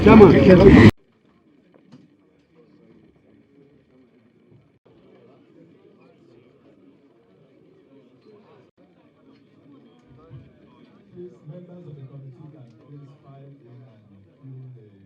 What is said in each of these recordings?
Members of the committee can please file in and fill the.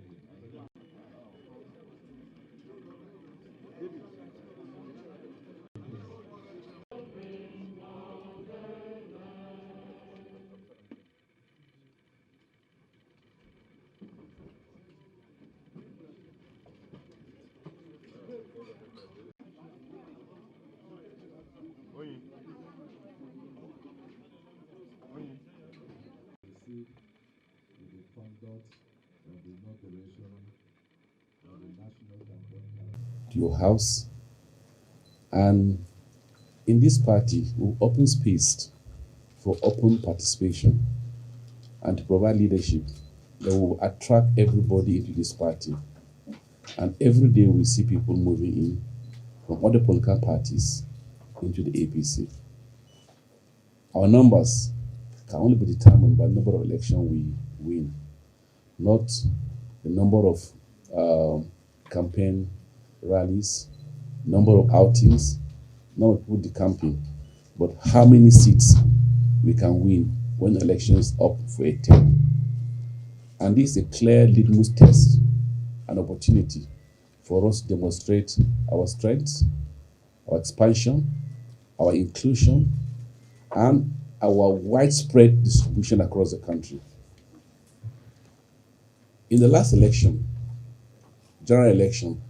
Proceed with the conduct of the inauguration of the National Campaign to your house. And in this party, we open space for open participation and to provide leadership that will attract everybody into this party. And every day we see people moving in from other political parties into the APC. Our numbers can only be determined by the number of elections we win, not the number of campaign rallies, number of outings, not people decamping, but how many seats we can win when the election is up for a term. And this is a clear litmus test, an opportunity for us to demonstrate our strengths, our expansion, our inclusion, and our widespread distribution across the country. In the last election, general election,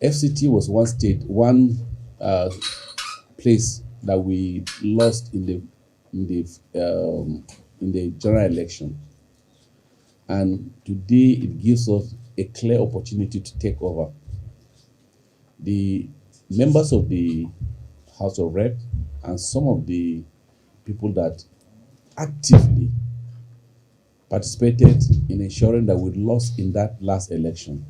FCT was one place that we lost in the general election, and today it gives us a clear opportunity to take over. The members of the House of Rep and some of the people that actively participated in ensuring that we lost in that last election,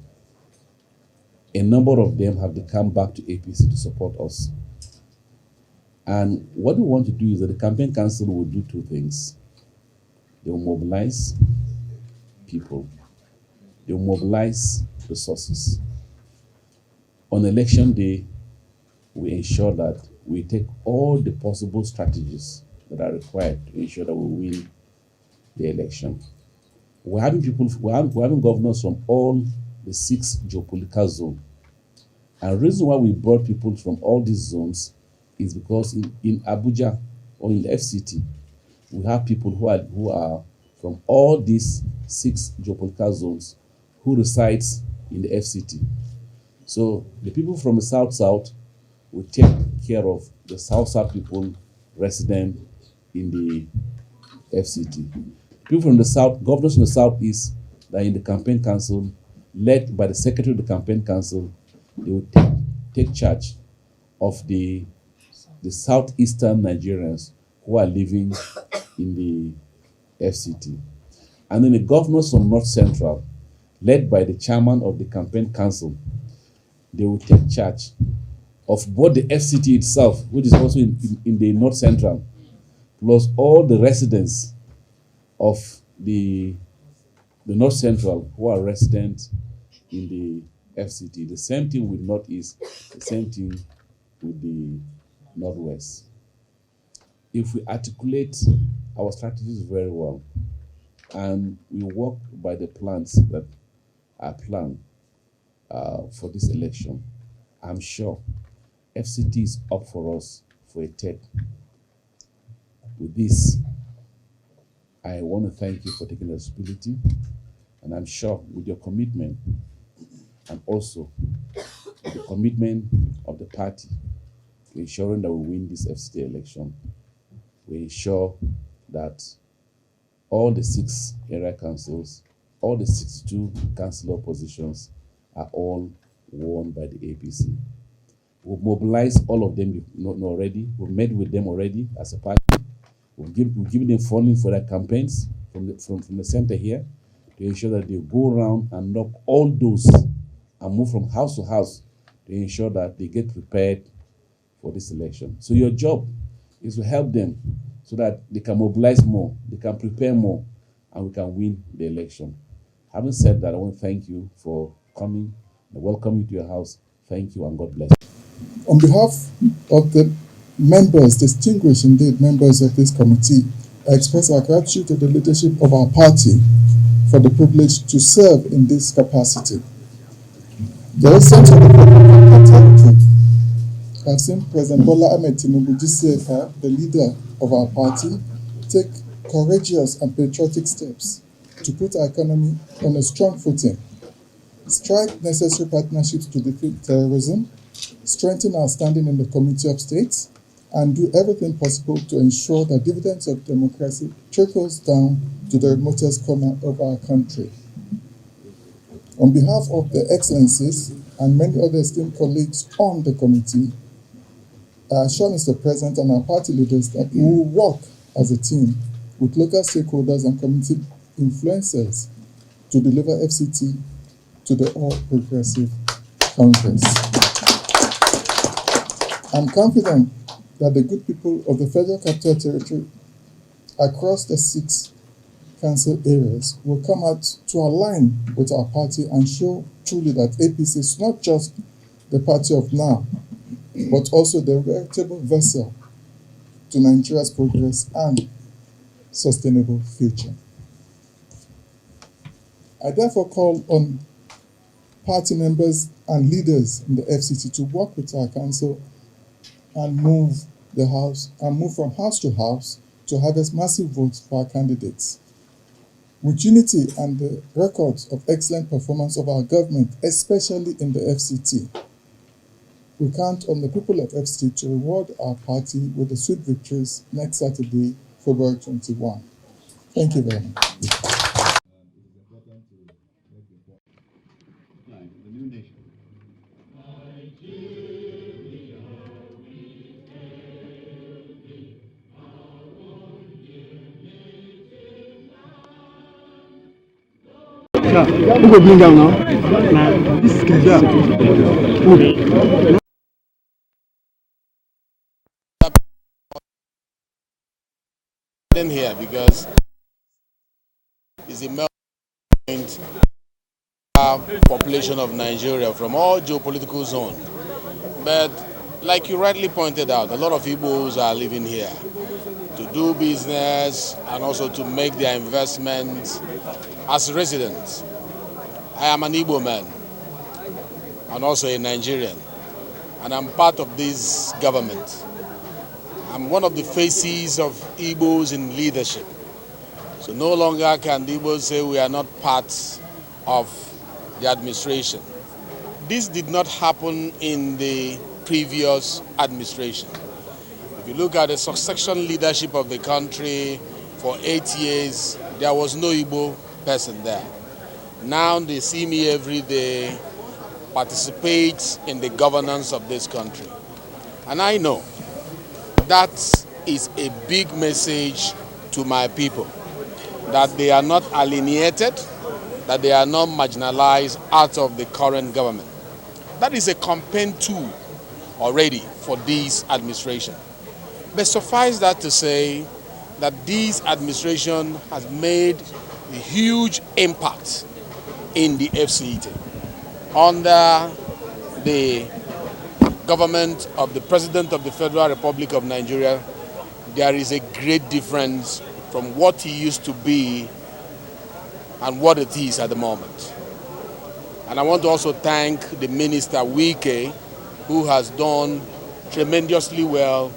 a number of them have come back to APC to support us. And what we want to do is that the campaign council will do two things. They will mobilize people. They will mobilize resources. On election day, we ensure that we take all the possible strategies that are required to ensure that we win the election. We're having governors from all the 6 geopolitical zones. And the reason why we brought people from all these zones is because in Abuja or in the FCT, we have people who are from all these 6 geopolitical zones who resides in the FCT. So the people from the South will take care of the South people resident in the FCT. People from the South, governors from the Southeast that are in the campaign council, led by the secretary of the campaign council, they will take charge of the southeastern Nigerians who are living in the FCT. And then the governors from North Central, led by the chairman of the campaign council, they will take charge of both the FCT itself, which is also in the North Central, plus all the residents of the North Central who are resident in the FCT. The same thing with Northeast, the same thing with the Northwest. If we articulate our strategies very well and we work by the plans that are planned for this election, I'm sure FCT is up for us for a third. With this, I want to thank you for taking responsibility, and I'm sure with your commitment and also with the commitment of the party to ensuring that we win this FCT election, we ensure that all the 6 area councils, all the 62 councillor positions are all won by the APC. We've mobilized all of them already. We've met with them already as a party. We've given them funding for their campaigns from the center here to ensure that they go around and knock all those and move from house to house to ensure that they get prepared for this election. So your job is to help them so that they can mobilize more, they can prepare more, and we can win the election. Having said that, I want to thank you for coming. I welcome you to your house. Thank you and God bless. On behalf of the members, distinguished indeed members of this committee, I express our gratitude to the leadership of our party for the privilege to serve in this capacity. The essence of the territory have seen President Bola Ahmed Tinubu GCFR, the leader of our party, take courageous and patriotic steps to put our economy on a strong footing, strike necessary partnerships to defeat terrorism, strengthen our standing in the Community of States, and do everything possible to ensure that dividends of democracy trickles down to the remotest corner of our country. On behalf of the Excellencies and many other esteemed colleagues on the committee, I assure Mr. President and our party leaders that we will work as a team with local stakeholders and community influencers to deliver FCT to the All Progressive Congress. I'm confident that the good people of the Federal Capital Territory across the 6 council areas will come out to align with our party and show truly that APC is not just the party of now, but also the veritable vessel to Nigeria's progress and sustainable future. I therefore call on party members and leaders in the FCT to work with our council and move from house to house to harvest massive votes for our candidates. With unity and the records of excellent performance of our government, especially in the FCT, we count on the people of FCT to reward our party with the sweet victories next Saturday, February 21. Thank you very much. It is important to make the point. The new nation. Who go bring down now? Nah, this guy. Here because it's the melting population of Nigeria from all geopolitical zones. But like you rightly pointed out, a lot of Igbos are living here to do business and also to make their investments as residents. I am an Igbo man and also a Nigerian, and I'm part of this government. I'm one of the faces of Igbos in leadership. So no longer can the Igbos say we are not part of the administration. This did not happen in the previous administration. If you look at the succession leadership of the country for 8 years, there was no Igbo person there. Now they see me every day, participate in the governance of this country. And I know that is a big message to my people, that they are not alienated, that they are not marginalized out of the current government. That is a campaign tool already for this administration. But suffice that to say that this administration has made a huge impact in the FCT. Under the government of the President of the Federal Republic of Nigeria, there is a great difference from what he used to be and what it is at the moment. And I want to also thank the Minister Wike, who has done tremendously well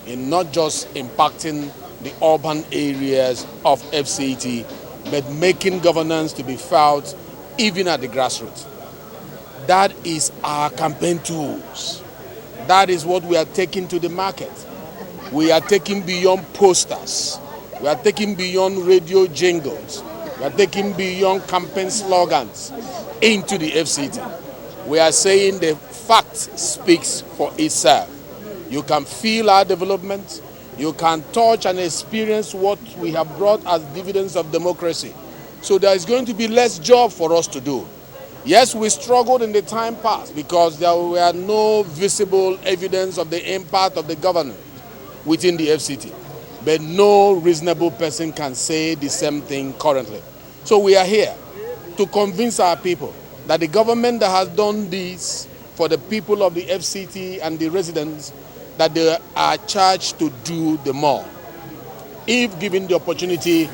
in not just impacting the urban areas of FCT, but making governance to be felt even at the grassroots. That is our campaign tools. That is what we are taking to the market. We are taking beyond posters. We are taking beyond radio jingles. We are taking beyond campaign slogans into the FCT. We are saying the fact speaks for itself. You can feel our development. You can touch and experience what we have brought as dividends of democracy. So there is going to be less job for us to do. Yes, we struggled in the time past because there were no visible evidence of the impact of the government within the FCT. But no reasonable person can say the same thing currently. So we are here to convince our people that the government that has done this for the people of the FCT and the residents, that they are charged to do the more, if given the opportunity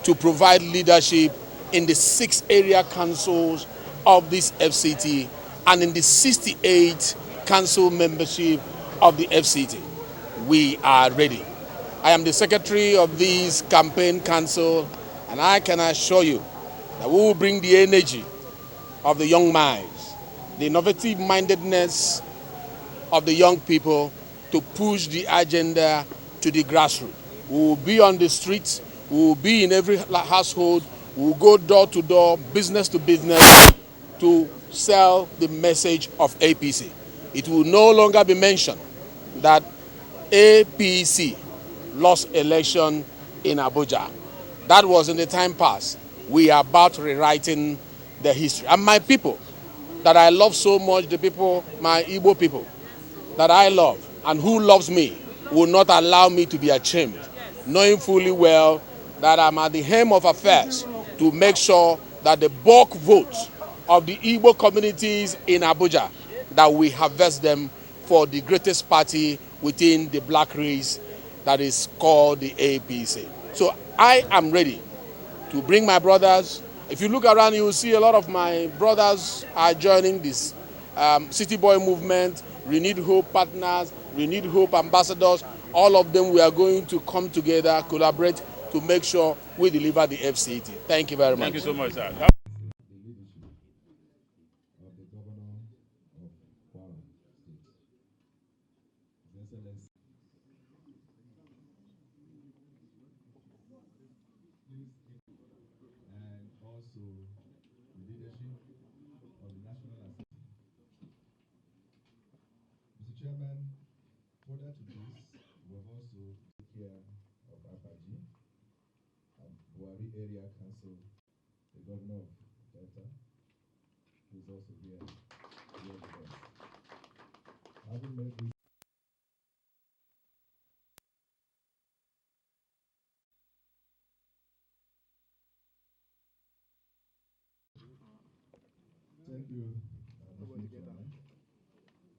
to provide leadership in the 6 area councils of this FCT and in the 68 council membership of the FCT. We are ready. I am the secretary of this campaign council, and I can assure you that we will bring the energy of the young minds, the innovative mindedness of the young people to push the agenda to the grassroots. We will be on the streets, we will be in every household, we will go door to door, business to business to sell the message of APC. It will no longer be mentioned that APC lost election in Abuja. That was in the time past. We are about rewriting the history. And my people that I love so much, the people, my Igbo people, that I love and who loves me will not allow me to be ashamed, knowing fully well that I'm at the helm of affairs to make sure that the bulk votes of the Igbo communities in Abuja, that we harvest them for the greatest party within the black race that is called the APC. So I am ready to bring my brothers. If you look around, you will see a lot of my brothers are joining this City Boy movement, Renewed Hope partners, Renewed Hope ambassadors. All of them, we are going to come together, collaborate to make sure we deliver the FCT. Thank you very much. Thank you so much, sir. The leadership of the governor of Kwara State, His Excellency, and also the leadership of the National Assembly. Mr. Chairman, further to this, we have also take care of Apaji and Buhari Area Council, the governor of Delta, who is also here with us. Having made this thank you, Mr. Chairman.